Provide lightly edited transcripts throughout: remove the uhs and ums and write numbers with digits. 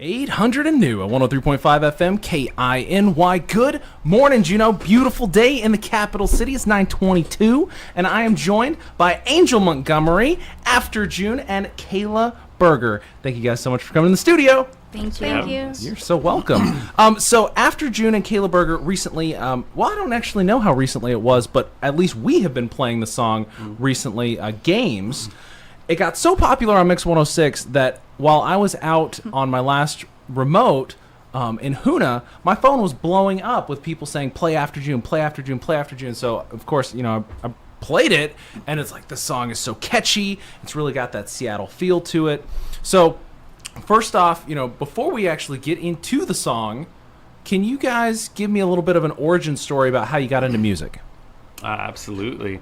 800 and new at 103.5 FM KINY. Good morning, Juneau. Beautiful day in the capital city. It's 9:22, and I am joined by Angel Montgomery, AfterJune, and Kaila Buerger. Thank you guys so much for coming in the studio. Thank you. You're so welcome. So AfterJune and Kaila Buerger recently, well, I don't actually know how recently it was, but at least we have been playing the song recently, Games. It got so popular on Mix 106 that while I was out on my last remote in Juneau, my phone was blowing up with people saying, play AfterJune, play AfterJune, play AfterJune. So, of course, you know, I played it, and it's like, this song is so catchy. It's really got that Seattle feel to it. So, first off, you know, before we actually get into the song, can you guys give me a little bit of an origin story about how you got into music? Absolutely.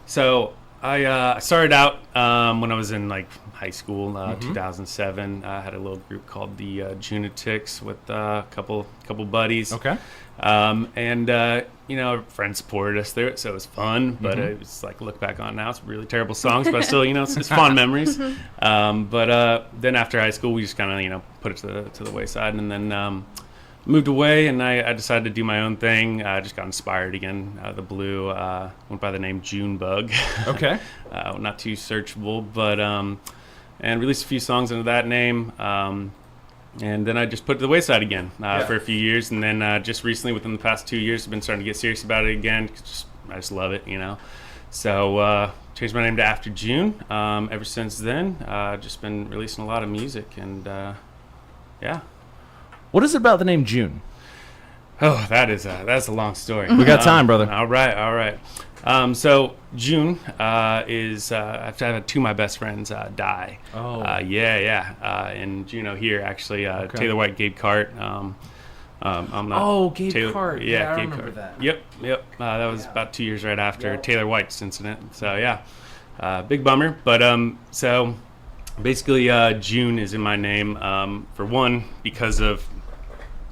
So I started out when I was in like high school, 2007. I had a little group called the Juneau with a couple buddies. Okay. And you know, friends supported us through it, so it was fun. But it was like, look back on it now, it's really terrible songs, but still, you know, it's fond memories. But then after high school, we just kind of, you know, put it to the wayside, and then moved away, and I decided to do my own thing. I just got inspired again out of the blue. Went by the name Junebug. Okay. Not too searchable, but and released a few songs under that name. And then I just put it to the wayside again for a few years, and then just recently, within the past 2 years, I've been starting to get serious about it again. I just love it, you know. So changed my name to AfterJune. Ever since then, just been releasing a lot of music, and yeah. What is it about the name June? Oh, that's a long story. We got time, brother. All right. So June is I've had two of my best friends die. Oh. Yeah. In Juneau here, actually, Taylor White, Gabe Cart. I'm not. Gabe Taylor, Cart. Yeah, I Gabe remember Cart. that. Yep. That was about 2 years right after Taylor White's incident. So yeah, big bummer. But so basically, June is in my name for one because of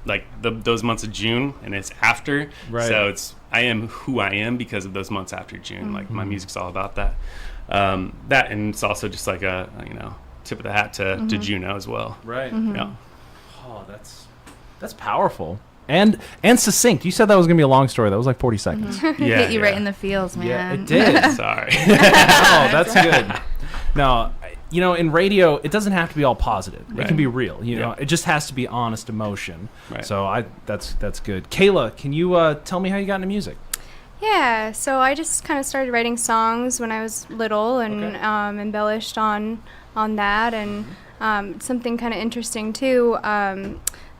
like those months of June, and it's after. Right. So I am who I am because of those months after June. Like, my music's all about that. That, and it's also just like a, you know, tip of the hat to Juneau as well. Right. Yeah. Oh, that's powerful. And succinct. You said that was going to be a long story. That was like 40 seconds. Hit you right in the feels, man. Yeah, it did. Sorry. Oh, that's good. No, you know, in radio, it doesn't have to be all positive. Right. It can be real. You know, it just has to be honest emotion. Right. So that's good. Kaila, can you tell me how you got into music? Yeah, so I just kind of started writing songs when I was little, and embellished on that, and something kind of interesting too.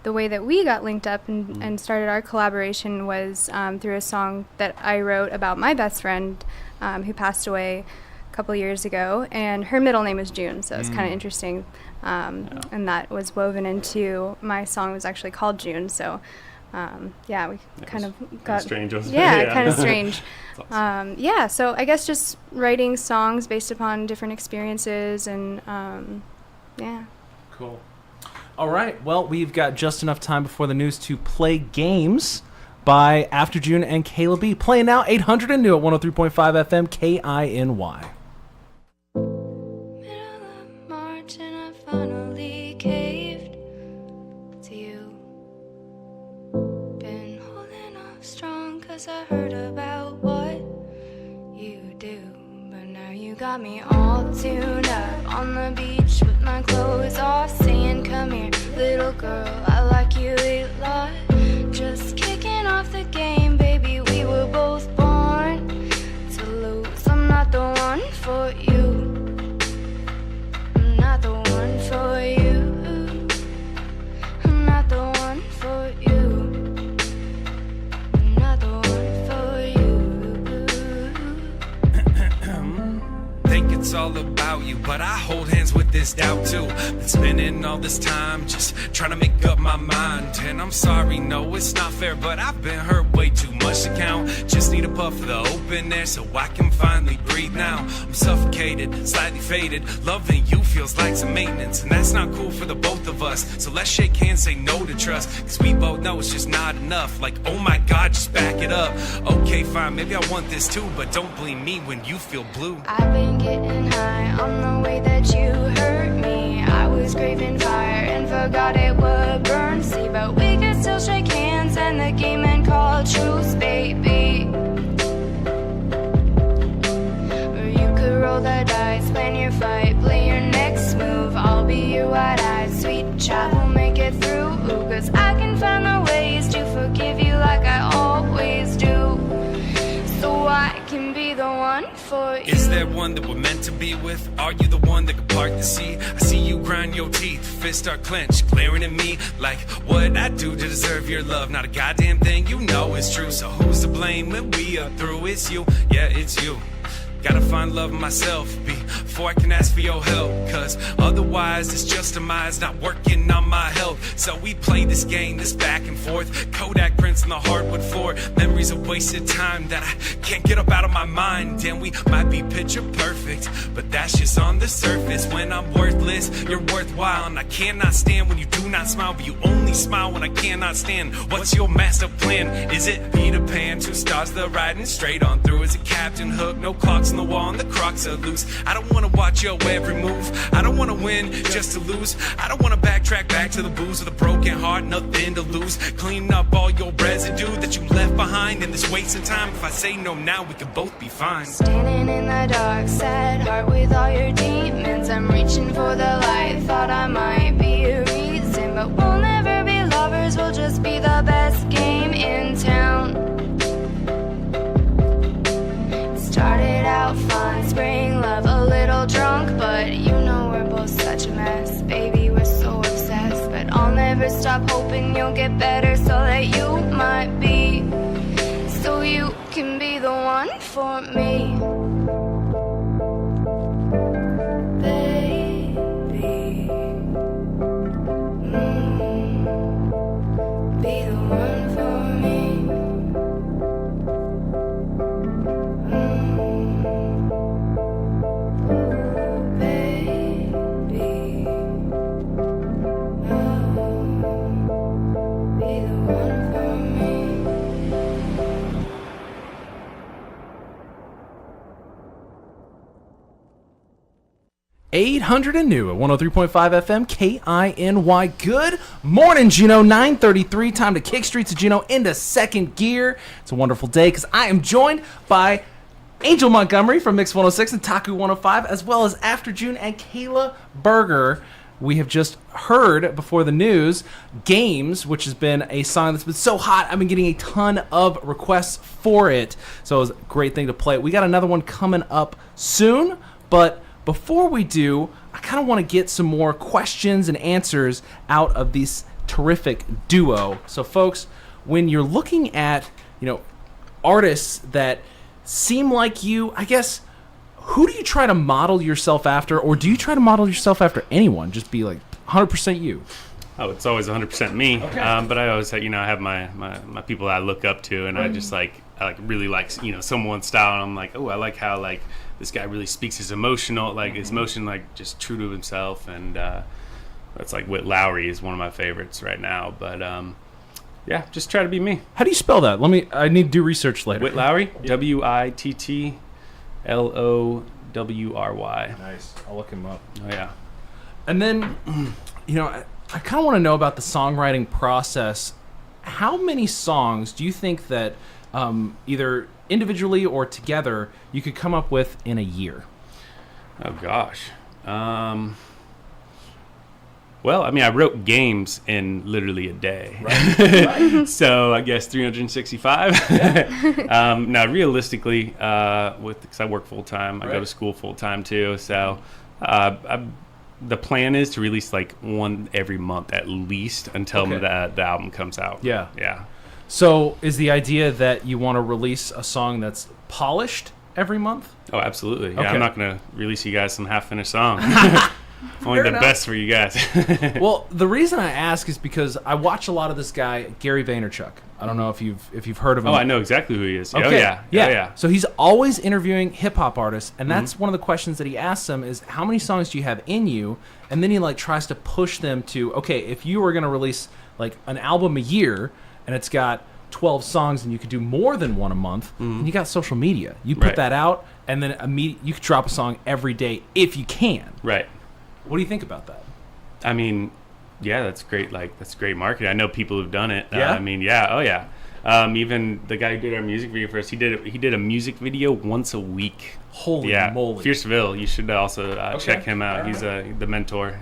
The way that we got linked up and started our collaboration was through a song that I wrote about my best friend who passed away a couple years ago, and her middle name is June, so it's kind of interesting. And that was woven into my song. It was actually called June, so we kind of got strange, wasn't it? kind of strange. Awesome. So I guess just writing songs based upon different experiences, and Cool. All right, well, we've got just enough time before the news to play Games by AfterJune and Kaila B. Playing now, 800 and new at 103.5 FM KINY. Middle of March and I finally caved to you. Been holding off strong 'cause I heard about what you do. But now you got me all tuned up on the beach with my clothes off, saying, come here, little girl, I like you a lot. Just kicking off the game, baby, we were both born to lose. I'm not the one for you. I'm not the one for you. I'm not the one for you. I'm not the one for you. Think it's all about you, but I hold hands with this doubt too. Been spending all this time just trying to make up my mind, and I'm sorry, no, it's not fair, but I've been hurt way too much to count. Just need a puff of the open air so I can finally breathe now. I'm suffocated, slightly faded. Loving you feels like some maintenance, and that's not cool for the both of us. So let's shake hands, say no to trust, 'cause we both know it's just not enough. Like, oh my God, just back it up. Okay, fine, maybe I want this too, but don't blame me when you feel blue. I've been getting high on the way that you hurt me. I was was craving fire and forgot it would burn. See, but we could still shake hands and the game and call truce, baby. Or you could roll the dice, plan your fight, play your next move. I'll be your wide-eyed sweet child, we'll make it through. Ooh, 'cause I can find the ways to forgive you like I always do. So I can be the one for you. Is there one that we're meant to be with? Are you the one that can part the sea? I see you grind your teeth, fists are clenched, glaring at me like what I do to deserve your love. Not a goddamn thing, you know it's true. So who's to blame when we are through? It's you, yeah, it's you. Gotta find love in myself before I can ask for your help. 'Cause otherwise it's just a mind's not working on my health. So we play this game, this back and forth. Kodak prints on the hardwood floor. Memories of wasted time that I can't get up out of my mind. And we might be picture perfect, but that's just on the surface. When I'm worthless, you're worthwhile. And I cannot stand when you do not smile, but you only smile when I cannot stand. What's your master plan? Is it Peter Pan, 2 stars, the riding straight on through? Is it Captain Hook, no clocks on the wall and the crocs are loose? I don't wanna watch your every move. I don't wanna win just to lose. I don't wanna backtrack back to the booze with a broken heart, nothing to lose. Clean up all your residue that you left behind in this wasting time. If I say no now, we could both be fine. Standing in the dark, sad heart with all your demons. I'm reaching for the light, thought I might be a reason, but we'll never be lovers, we'll just be the best game in town. Started out fun, spring love, a little drunk, but you know we're both such a mess. Baby, we're so obsessed, but I'll never stop hoping you'll get better so that you might be, so you can be the one for me. Baby, be the one for me. Be the one for me. 800 and new at 103.5 FM KINY. Good morning, Juneau. 9:33. Time to kick streets of Juneau into second gear. It's a wonderful day because I am joined by Angel Montgomery from Mix 106 and Taku 105, as well as AfterJune and Kaila Buerger. We have just heard before the news Games, which has been a song that's been so hot. I've been getting a ton of requests for it, so it was a great thing to play. We got another one coming up soon, but before we do, I kind of want to get some more questions and answers out of this terrific duo. So, folks, when you're looking at, artists that seem like you, I guess, who do you try to model yourself after, or do you try to model yourself after anyone? Just be like 100% you. Oh, it's always 100% me. Okay. But I always, I have my people that I look up to, and I just really like someone's style, and I'm like, oh, I like how this guy really speaks his emotional, his emotion, just true to himself, and that's Whit Lowry is one of my favorites right now. But yeah, just try to be me. How do you spell that? I need to do research later. Whit Lowry, WITTLOWRY. Nice. I'll look him up. Oh yeah. And then, I kind of want to know about the songwriting process. How many songs do you think that either individually or together you could come up with in a year? Oh gosh. Well, I wrote Games in literally a day. Right. So I guess 365. Yeah. Now, realistically, because I work full time, I go to school full time too. So the plan is to release one every month at least until the album comes out. Yeah. Yeah. So is the idea that you want to release a song that's polished every month? Oh, absolutely. Yeah, I'm not going to release you guys some half-finished song. Only the best for you guys. Well, the reason I ask is because I watch a lot of this guy, Gary Vaynerchuk. I don't know if you've heard of him. Oh, I know exactly who he is. Okay. Oh, yeah. Yeah. So he's always interviewing hip-hop artists, and that's one of the questions that he asks them is, how many songs do you have in you? And then he tries to push them to, okay, if you were going to release an album a year, and it's got 12 songs and you could do more than one a month, and you got social media. You put that out, and then you could drop a song every day if you can. Right. What do you think about that? I mean, yeah, that's great. Like, that's great marketing. I know people who've done it. Yeah? I mean, yeah. Oh, yeah. Even the guy who did our music video for us, he did a music video once a week. Holy yeah. moly. Fierceville. You should also check him out. All He's the mentor.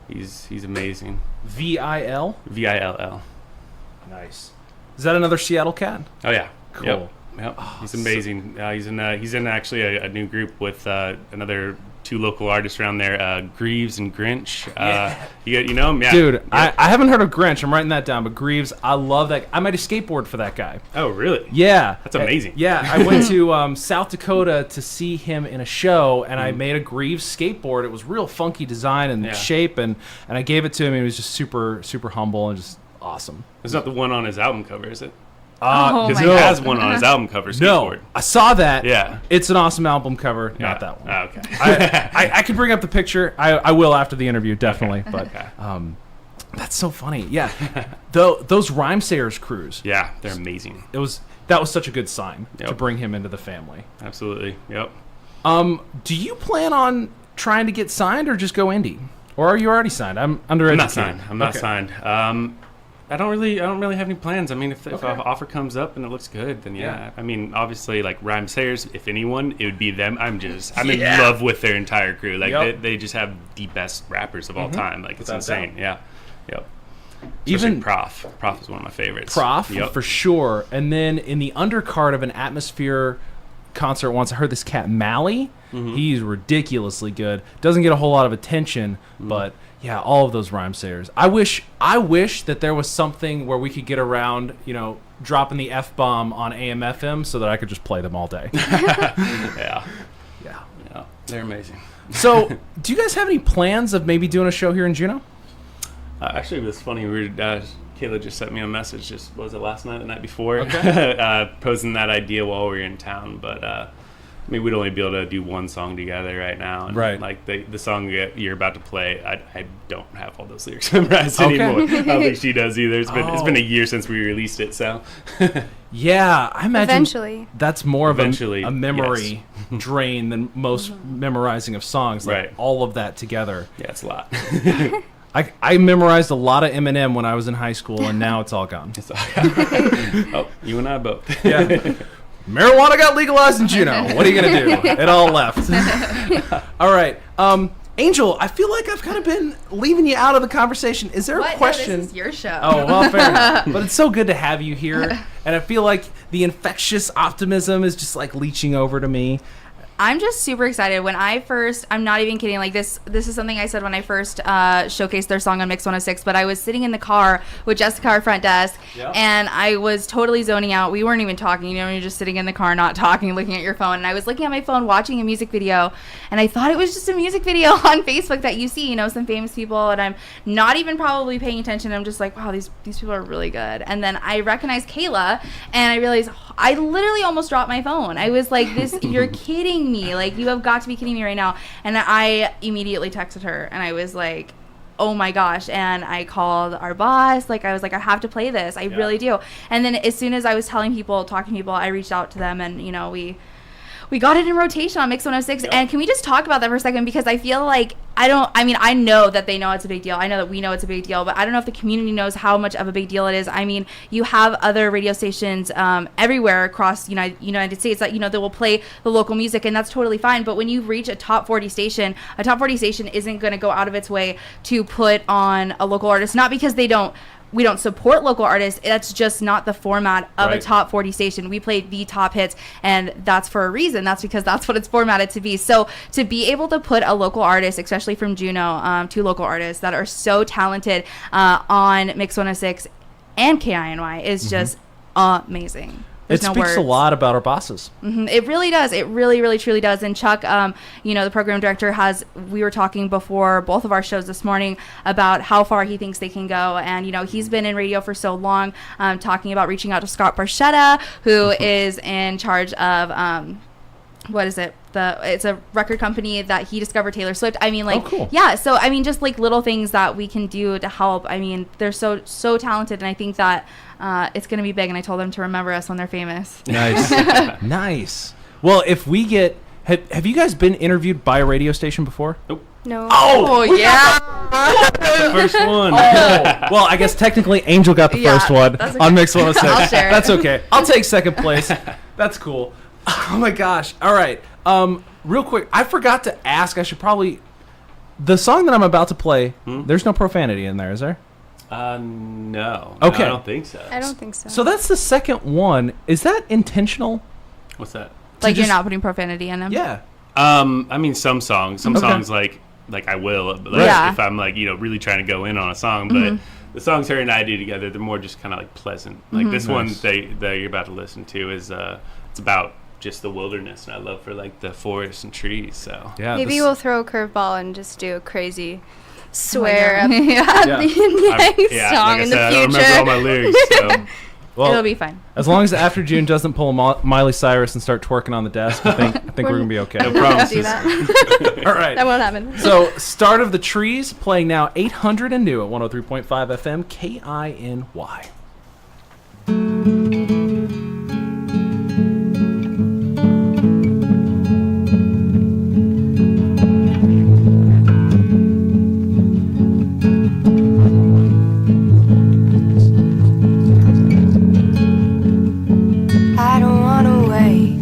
He's amazing. VIL? VILL. Nice. Is that another Seattle cat? Oh, yeah. Cool. Yep. Oh, He's amazing. He's in actually a new group with another 2 local artists around there, Greaves and Grinch. You know him? Yeah. Dude, yeah. I haven't heard of Grinch. I'm writing that down. But Greaves, I love that. I might have skateboard for that guy. Oh, really? Yeah. That's amazing. Yeah. I went to South Dakota to see him in a show, and I made a Greaves skateboard. It was real funky design and shape, and I gave it to him. He was just super, super humble and just awesome. It's not the one on his album cover, is it? Oh Because my he God. has one on his album cover skateboard. No, I saw that. Yeah. It's an awesome album cover. Yeah. Not that one. Oh, okay. I can bring up the picture. I will after the interview, definitely. Okay. But Okay. that's so funny. Yeah, those Rhyme Sayers crews. Yeah, they're amazing. That was such a good sign to Yep. bring him into the family. Absolutely. Yep. Do you plan on trying to get signed or just go indie, or are you already signed? I'm undereducated. I'm not Okay. signed. I don't really have any plans. I mean, if an Okay. offer comes up and it looks good, then yeah. Yeah. I mean, obviously, like Rhyme Sayers, if anyone, it would be them. I'm in Yeah. love with their entire crew. Like Yep. they just have the best rappers of all time. Like it's Without insane. doubt. Yeah. Yep. Even Especially Prof is one of my favorites. Prof Yep. for sure. And then in the undercard of an Atmosphere concert once, I heard this cat Mally. He's ridiculously good. Doesn't get a whole lot of attention, but yeah, all of those Rhyme Sayers. I wish that there was something where we could get around, dropping the F-bomb on AM/FM so that I could just play them all day. Yeah. Yeah. Yeah. They're amazing. So, do you guys have any plans of maybe doing a show here in Juneau? Actually, it was funny. Kayla just sent me a message. Just was it last night, the night before? Okay. Posing that idea while we were in town, but I mean, we'd only be able to do one song together right now. And Right. Like the song you're about to play, I don't have all those lyrics memorized Okay. anymore. I don't think she does either. It's been a Oh. year since we released it, so Yeah, I imagine Eventually. that's more of Eventually, a memory drain than most memorizing of songs. Like Right. all of that together. yeah, it's a lot. I memorized a lot of Eminem when I was in high school, and now it's all gone. Oh, you and I both. Yeah. Marijuana got legalized in Juneau. What are you gonna do? It all left. All right, Angel. I feel like I've kind of been leaving you out of the conversation. Is there a What? question? No, this is your show. Oh, well, fair enough. But it's so good to have you here, and I feel like the infectious optimism is just like leaching over to me. I'm just super excited. I'm not even kidding. Like this is something I said when I first showcased their song on Mix 106. But I was sitting in the car with Jessica, our front desk, and I was totally zoning out. We weren't even talking. You're just sitting in the car, not talking, looking at your phone. And I was looking at my phone, watching a music video, and I thought it was just a music video on Facebook that you see, some famous people, and I'm not even probably paying attention. I'm just like, wow, these people are really good. And then I recognized Kaila, and I realized I literally almost dropped my phone. I was like, you're kidding me. Like, you have got to be kidding me right now. And I immediately texted her, and I was like, oh my gosh. And I called our boss. Like, I was like, I have to play this. I really do. And then as soon as I was talking to people, I reached out to them, and we got it in rotation on Mix 106. And can we just talk about that for a second? Because I feel like I know that they know it's a big deal. I know that we know it's a big deal, but I don't know if the community knows how much of a big deal it is. I mean, you have other radio stations everywhere across United States that, they will play the local music, and that's totally fine. But when you reach a top 40 station isn't going to go out of its way to put on a local artist, not because we don't support local artists. That's just not the format of a top 40 station. We play the top hits, and that's for a reason. That's because that's what it's formatted to be. So to be able to put a local artist, especially from Juneau, 2 local artists that are so talented on Mix 106 and KINY is just amazing. There's It no speaks words. a lot about our bosses. It really does. It really, really, truly does. And Chuck, the program director, we were talking before both of our shows this morning about how far he thinks they can go. And, he's been in radio for so long, talking about reaching out to Scott Barchetta, who is in charge of, what is it? It's a record company that he discovered Taylor Swift. I mean, like, cool. Yeah. So, I mean, just like little things that we can do to help. I mean, they're so talented. And I think that it's going to be big. And I told them to remember us when they're famous. Nice. Nice. Well, if we get... Have you guys been interviewed by a radio station before? Nope. No. Oh, yeah. The first one. Well, I guess technically Angel got the Yeah, first one that's okay. on Mix 106. I'll share it. That's okay. I'll take second place. That's cool. Oh my gosh. All right. Real quick, I forgot to ask. I should probably. The song that I'm about to play. There's no profanity in there, is there? No. Okay. No, I don't think so. I don't think so. So that's the second one. Is that intentional? What's that? Like you're just- not putting profanity in them? Yeah. I mean, some songs like I will, but like, Yeah. if I'm like, really trying to go in on a song, but the songs her and I do together, they're more just kind of like pleasant. Like this one that you're about to listen to is, it's about just the wilderness and I love for like the forest and trees. So Yeah. Maybe we'll throw a curveball and just do a crazy swear at Yeah. the next song like in I the don't remember all my future. lyrics. So. Well, It'll be fine. as long as AfterJune doesn't pull Miley Cyrus and start twerking on the desk, I think we're gonna be okay. No Do promises. that. All right. That won't happen. So, Start of the Trees playing now 800 and new at 103.5 FM KINY. I don't wanna wait,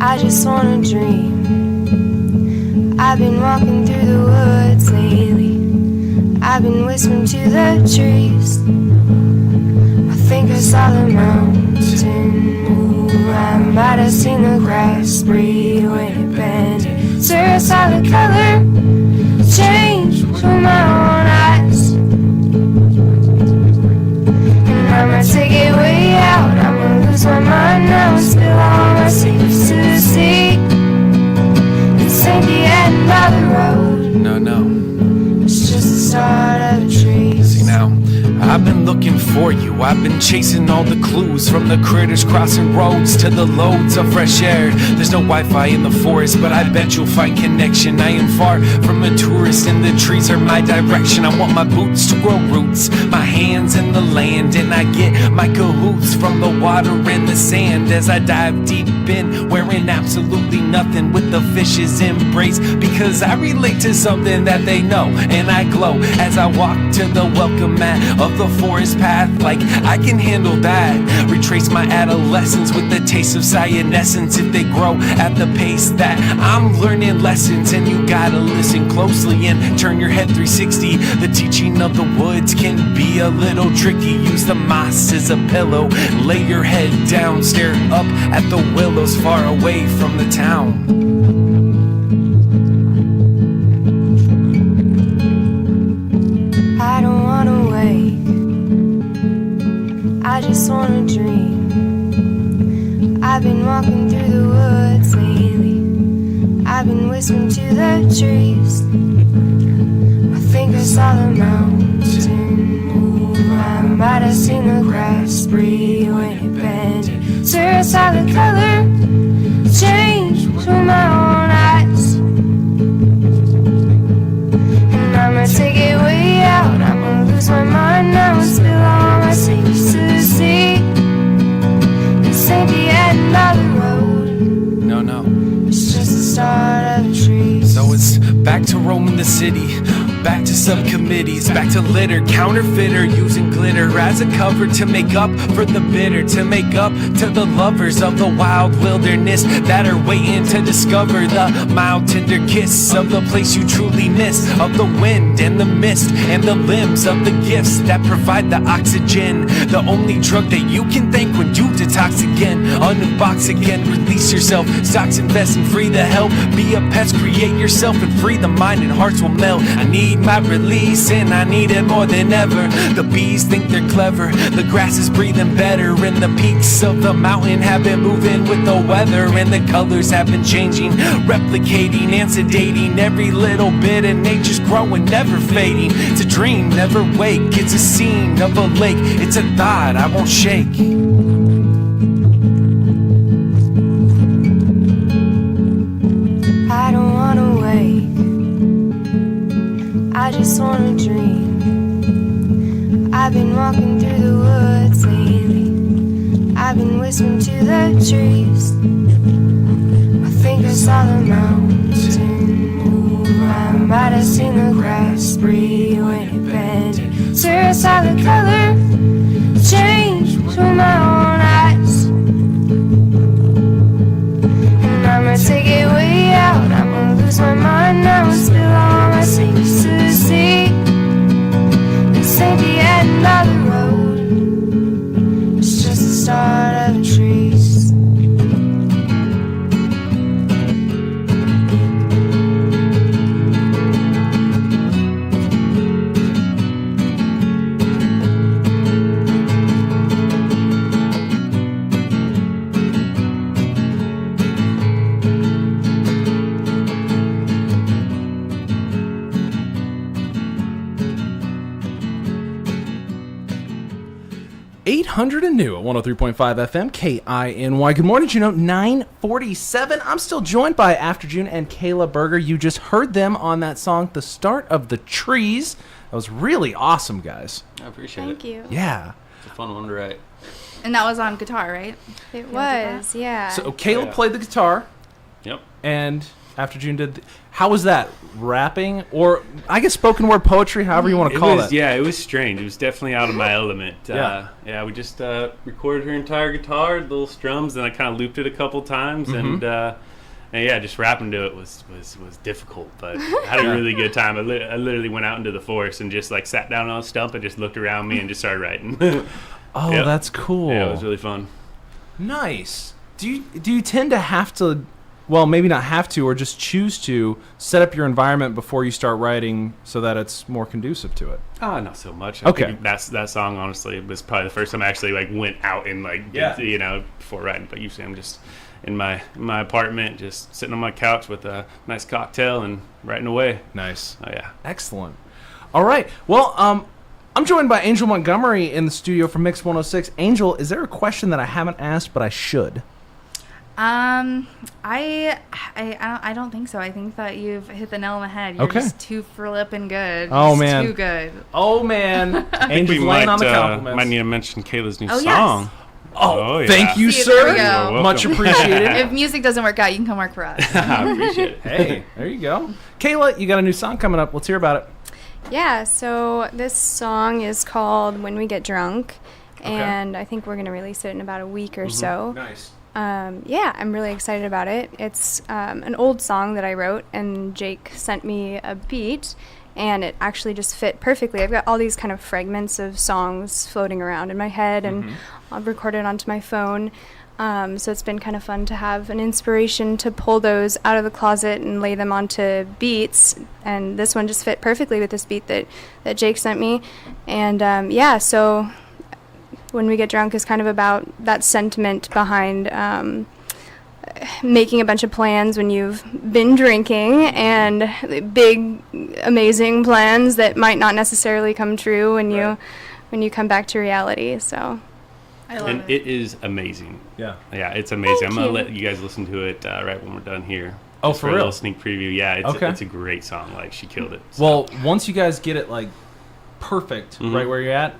I just wanna dream. I've been walking through the woods lately, I've been whispering to the trees. I think I saw the mountain move, I might have seen the grass breathe when it bended. Sir, I saw the color change with my own eyes. I might take it way out, I'm gonna lose my mind now and spill all my secrets to the sea. This ain't the end of the road, No. it's just the start of a tree. See now, I've been looking for you. I've been chasing all the clues, from the critters crossing roads to the loads of fresh air. There's no Wi-Fi in the forest, but I bet you'll find connection. I am far from a tourist, and the trees are my direction. I want my boots to grow roots, my hands in the land, and I get my cahoots from the water and the sand as I dive deep in, wearing absolutely nothing with the fish's embrace, because I relate to something that they know, and I glow as I walk to the welcome mat of the forest path. Like I can handle that. Retrace my adolescence with the taste of cyanescence. If they grow at the pace that I'm learning lessons, and you gotta listen closely and turn your head 360. The teaching of the woods can be a little tricky. Use the moss as a pillow, lay your head down, stare up at the willows far away from the town. I don't wanna wake, I just wanna dream. I've been walking through the woods lately, I've been whispering to the trees. I think I saw the mountain move, I might have seen the grass breathe when it bended. Sir, I saw the color change with my own eyes. And I'ma take it way out, I'ma lose my mind now and spill all my secrets to the sea. This ain't the end of the road, No. it's just the start of a tree. So it's back to roaming the city, back to subcommittees, back to litter, counterfeiter, using glitter as a cover to make up for the bitter, to make up to the lovers of the wild wilderness that are waiting to discover the mild tender kiss of the place you truly miss, of the wind and the mist and the limbs of the gifts that provide the oxygen, the only drug that you can thank when you detox again, unbox again, release yourself, stocks invest and free the help, be a pest, create yourself and free the mind and hearts will melt. I need my release and I need it more than ever. The bees think they're clever, the grass is breathing better, and the peaks of the mountain have been moving with the weather, and the colors have been changing, replicating and sedating every little bit of nature's growing, never fading. It's a dream, never wake, it's a scene of a lake, it's a thought I won't shake. I don't wanna wake, I just wanna dream. I've been walking through the woods lately, I've been whispering to the trees. I think I saw the mountain move, might have seen the grass breathe when it bent. Sir, I saw the color change with my own eyes. And I'ma take it way out, I'ma lose my mind now and spill all my secrets to the sea. This ain't the end of the road, it's just the start of the trees. 800 and new at 103.5 FM, KINY. Good morning, Juneau, 9:47. I'm still joined by AfterJune and Kaila Buerger. You just heard them on that song, The Start of the Trees. That was really awesome, guys. I appreciate Thank it. you. Yeah. It's a fun one to write. And that was on guitar, right? It was, yeah. So Kaila played the guitar, Yep. and AfterJune did. How was that? Rapping, or I guess spoken word poetry, however you want to call was, it. Yeah, it was strange. It was definitely out of my element. Yeah. We just recorded her entire guitar, little strums, and I kind of looped it a couple times, and yeah, just rapping to it was difficult, but I had a really good time. I literally went out into the forest and just like sat down on a stump and just looked around me and just started writing. Oh, Yep. that's cool. Yeah, it was really fun. Nice. Do you tend to have to, well, maybe not have to, or just choose to set up your environment before you start writing so that it's more conducive to it? Not so much. Okay. I think that song honestly was probably the first time I actually like went out and like before writing. But usually I'm just in my apartment, just sitting on my couch with a nice cocktail and writing away. Nice. Oh yeah. Excellent. All right. Well, I'm joined by Angel Montgomery in the studio from Mix 106. Angel, is there a question that I haven't asked but I should? I don't think so. I think that you've hit the nail on the head. You're Okay. just too flippin' good. Oh, Just man. too good. Oh, man. Angel's We laying on the might compliments. need to mention Kayla's new Oh, yes. song. Oh, yeah. thank you, See, there sir. we go. You're welcome. Much appreciated. If music doesn't work out, you can come work for us. I appreciate it. Hey, there you go. Kayla, you got a new song coming up. Let's hear about it. Yeah, so this song is called When We Get Drunk, and I think we're going to release it in about a week or so. Nice. Yeah, I'm really excited about it. It's an old song that I wrote, and Jake sent me a beat, and it actually just fit perfectly. I've got all these kind of fragments of songs floating around in my head, and I'll record it onto my phone. So it's been kind of fun to have an inspiration to pull those out of the closet and lay them onto beats. And this one just fit perfectly with this beat that Jake sent me. And yeah, so When We Get Drunk is kind of about that sentiment behind making a bunch of plans when you've been drinking, and big, amazing plans that might not necessarily come true when you come back to reality. So. I love And it. it is amazing. Yeah. Yeah, it's amazing. Thank I'm going to you. let you guys listen to it right when we're done here. Oh, Just for a real? little sneak preview. Yeah, it's a great song. Like, she killed it. So. Well, once you guys get it, like, perfect Mhm. right where you're at,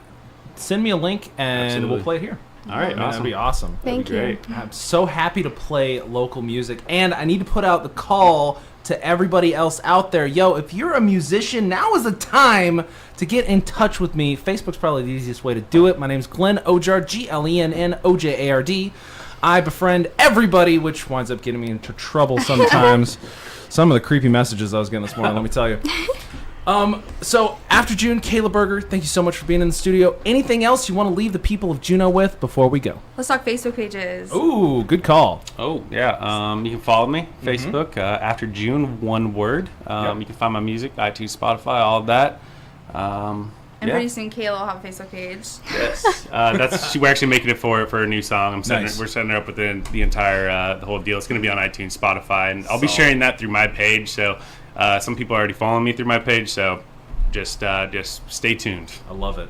send me a link, and Absolutely. we'll play it here. All right, That'd awesome. be awesome. Thank you. Great. I'm so happy to play local music, and I need to put out the call to everybody else out there. Yo, if you're a musician, now is the time to get in touch with me. Facebook's probably the easiest way to do it. My name's Glenn Ojard, GLENN OJARD. I befriend everybody, which winds up getting me into trouble sometimes. Some of the creepy messages I was getting this morning, let me tell you. So AfterJune, Kaila Buerger, thank you so much for being in the studio. Anything else you want to leave the people of Juneau with before we go? Let's talk Facebook pages. Ooh, good call. Oh, yeah. You can follow me, Facebook, AfterJune, one word. You can find my music, iTunes, Spotify, all of that. And yeah. pretty soon Kayla will have a Facebook page. Yes. We're actually making it for a new song. Nice. We're setting her up with the entire the whole deal. It's going to be on iTunes, Spotify, and I'll be Solid. sharing that through my page. So some people are already following me through my page. So just stay tuned. I love it.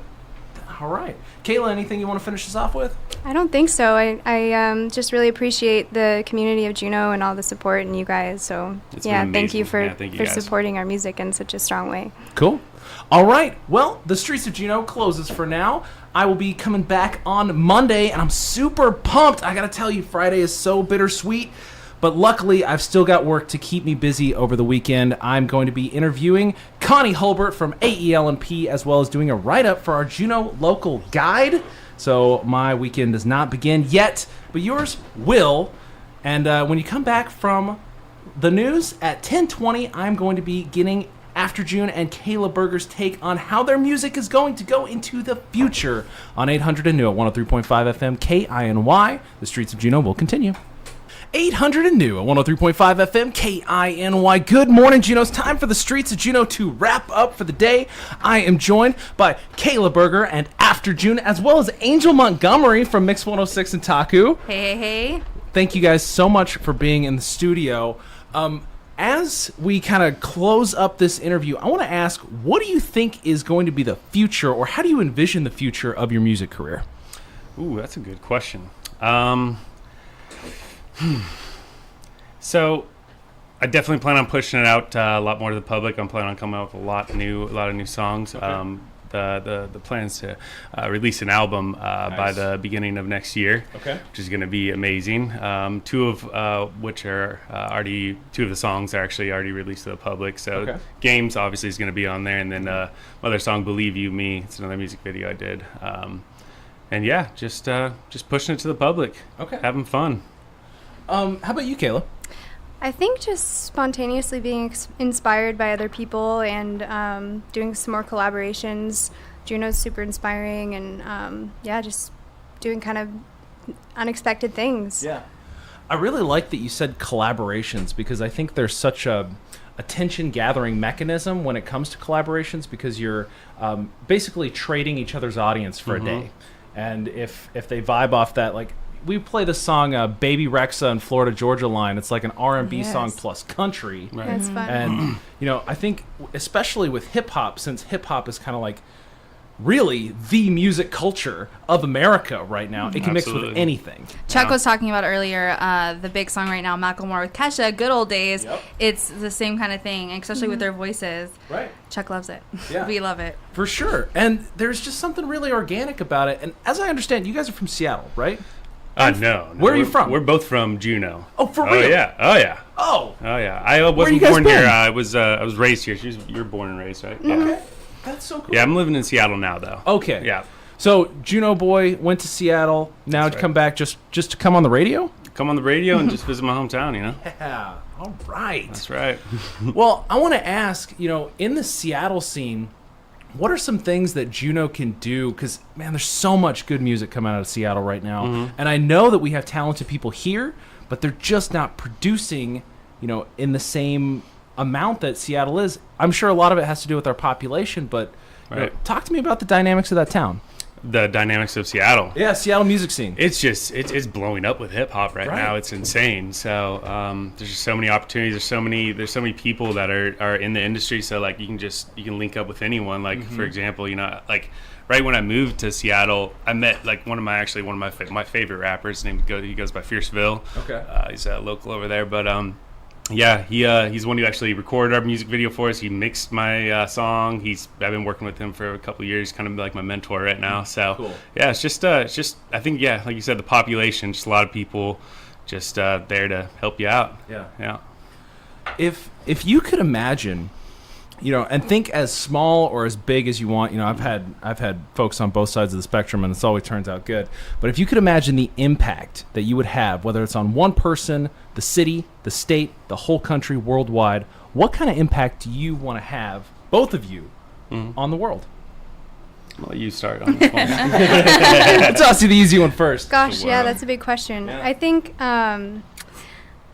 All right. Kayla, anything you want to finish us off with? I don't think so. I just really appreciate the community of Juneau and all the support and you guys. So It's been yeah, thank you amazing. for, Yeah, thank you for guys. supporting our music in such a strong way. Cool. All right. Well, the Streets of Juneau closes for now. I will be coming back on Monday, and I'm super pumped. I got to tell you, Friday is so bittersweet. But luckily, I've still got work to keep me busy over the weekend. I'm going to be interviewing Connie Hulbert from AEL&P, as well as doing a write-up for our Juneau local guide. So my weekend does not begin yet, but yours will. And when you come back from the news at 10:20, I'm going to be getting AfterJune and Kaila Buerger's take on how their music is going to go into the future on 800 and New at 103.5 FM KINY. The streets of Juneau will continue. 800 and New at 103.5 FM KINY. Good morning, Juneau. It's time for the streets of Juneau to wrap up for the day. I am joined by Kaila Buerger and AfterJune, as well as Angel Montgomery from Mix 106 and Taku. Hey. Thank you guys so much for being in the studio. As we kind of close up this interview, I want to ask, what do you think is going to be the future, or how do you envision the future of your music career? Ooh, that's a good question. So I definitely plan on pushing it out a lot more to the public. I'm planning on coming out with a lot of new songs. Okay. The plans to release an album by the beginning of next year, which is going to be amazing. Two of the songs are actually already released to the public. So Games obviously is going to be on there, and then my other song, Believe You Me, it's another music video I did. And yeah, just pushing it to the public. Having fun. How about you, Kaila? I think just spontaneously being inspired by other people and doing some more collaborations. Juneau's super inspiring, and just doing kind of unexpected things. Yeah. I really like that you said collaborations, because I think there's such a attention-gathering mechanism when it comes to collaborations, because you're basically trading each other's audience for a day. And if they vibe off that, like, we play the song Baby Rexa and Florida Georgia Line. It's like an R&B song plus country. Right. That's fun. And, I think especially with hip-hop, since hip-hop is kind of like really the music culture of America right now, it can mix with anything. Chuck was talking about earlier the big song right now, Macklemore with Kesha, Good Old Days. Yep. It's the same kind of thing, especially with their voices. Right. Chuck loves it. Yeah. We love it. For sure. And there's just something really organic about it. And as I understand, you guys are from Seattle, right? No. Where are you from? We're both from Juneau. Oh, for real? Oh yeah. Oh yeah. I wasn't born here. I was raised here. You're born and raised, right? Okay. Yeah. That's so cool. Yeah, I'm living in Seattle now, though. Okay. Yeah. So Juneau boy went to Seattle. Now to come back just to come on the radio? Come on the radio and just visit my hometown, you know? Yeah. All right. That's right. Well, I want to ask, in the Seattle scene, what are some things that Juneau can do? Because, man, there's so much good music coming out of Seattle right now. And I know that we have talented people here, but they're just not producing, in the same amount that Seattle is. I'm sure a lot of it has to do with our population, but talk to me about the dynamics of that town. The dynamics of Seattle. Yeah, Seattle music scene. It's just it's blowing up with hip hop right now. It's insane. So there's just so many opportunities. There's so many people that are in the industry. So like you can link up with anyone. Like for example, like right when I moved to Seattle, I met like one of my favorite rappers. He goes by Fierceville. Okay. He's local over there, but yeah, he's the one who actually recorded our music video for us. He mixed my song. I've been working with him for a couple of years, kind of like my mentor right now. So cool. Yeah, it's just I think like you said, the population, just a lot of people just there to help you out. Yeah. If you could imagine, and think as small or as big as you want. I've had folks on both sides of the spectrum, and it's always turns out good. But if you could imagine the impact that you would have, whether it's on one person, the city, the state, the whole country, worldwide, what kind of impact do you want to have, both of you, on the world? Well, you start on this one. Let's toss you the easy one first. Gosh, yeah, that's a big question. Yeah.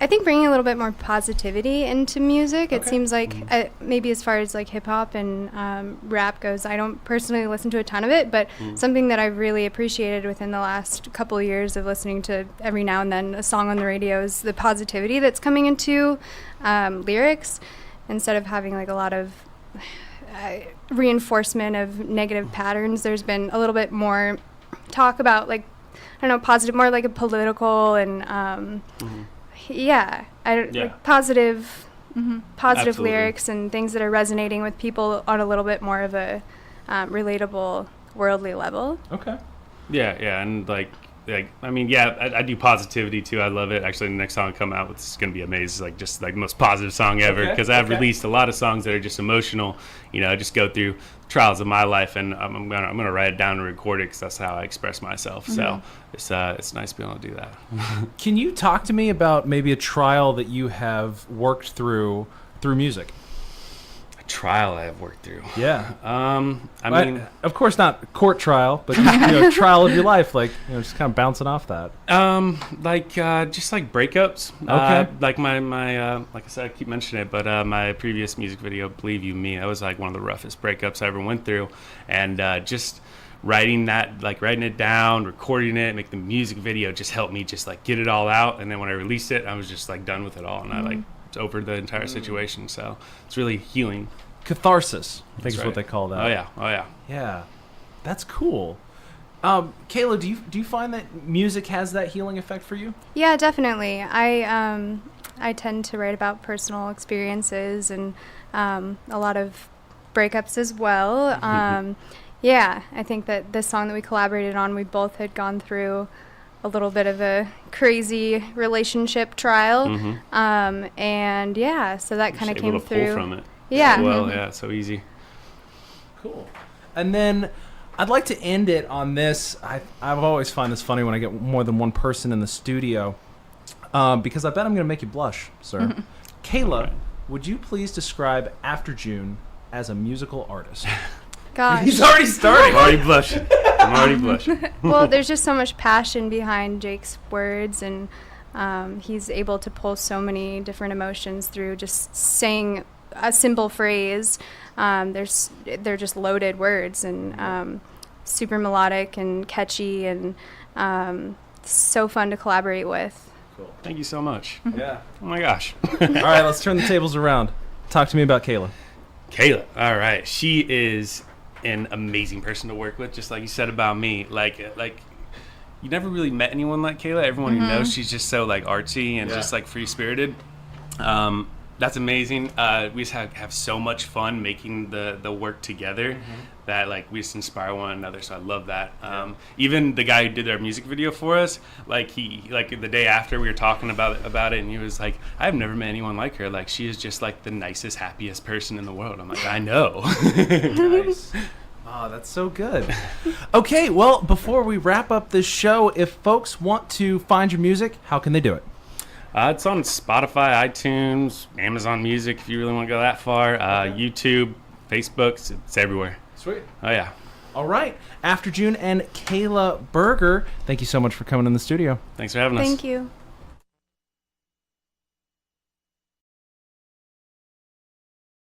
I think bringing a little bit more positivity into music. It seems like maybe as far as like hip hop and rap goes, I don't personally listen to a ton of it, but something that I've really appreciated within the last couple of years of listening to every now and then a song on the radio is the positivity that's coming into lyrics, instead of having like a lot of reinforcement of negative patterns. There's been a little bit more talk about like, I don't know, positive, more like a political and like positive Absolutely. lyrics and things that are resonating with people on a little bit more of a relatable, worldly level. Yeah, and like like, I mean, yeah, I do positivity too. I love it. Actually, the next song I come out with is going to be amazing. It's like just like the most positive song ever, because I've released a lot of songs that are just emotional. You know, I just go through trials of my life, and I'm gonna write it down and record it because that's how I express myself. So it's nice being able to do that. Can you talk to me about maybe a trial that you have worked through music? Trial I have worked through. Yeah. I mean, of course not court trial, but just, trial of your life, like just kind of bouncing off that. Just like breakups. Okay. Like my like I said, I keep mentioning it, but my previous music video, "Believe You Me," that was like one of the roughest breakups I ever went through, and just writing it down, recording it, make the music video just helped me just like get it all out, and then when I released it, I was just like done with it all, and I like over the entire situation. So it's really healing. Catharsis, I think is right. what they call that. Oh yeah. Yeah, that's cool. Kaila, do you find that music has that healing effect for you? Yeah, definitely. I tend to write about personal experiences and a lot of breakups as well. Yeah, I think that this song that we collaborated on, we both had gone through a little bit of a crazy relationship trial, and yeah, so that kind of came through. Pull from it. Yeah. Well, yeah, it's so easy. Cool. And then I'd like to end it on this. I've always find this funny when I get more than one person in the studio, because I bet I'm going to make you blush, sir. Kaila, would you please describe AfterJune as a musical artist? Gosh. He's already starting. I'm already blushing. Well, there's just so much passion behind Jake's words, and he's able to pull so many different emotions through just saying a simple phrase. They're just loaded words, and super melodic and catchy, and so fun to collaborate with. Cool. Thank you so much. Yeah. Oh my gosh. All right, let's turn the tables around. Talk to me about Kaila. Kaila, all right, she is an amazing person to work with, just like you said about me. Like you never really met anyone like Kaila. Everyone who knows, she's just so like artsy and just like free spirited. That's amazing. We just have so much fun making the work together that like we just inspire one another. So I love that. Even the guy who did our music video for us, like he the day after we were talking about it, and he was like, "I've never met anyone like her. Like she is just like the nicest, happiest person in the world." I'm like, I know. Nice. Oh, that's so good. Okay, well, before we wrap up this show, if folks want to find your music, how can they do it? It's on Spotify, iTunes, Amazon Music if you really want to go that far. YouTube, Facebook, it's everywhere. Sweet. Oh yeah. All right. AfterJune and Kaila Buerger, thank you so much for coming in the studio. Thanks for having us. Thank you.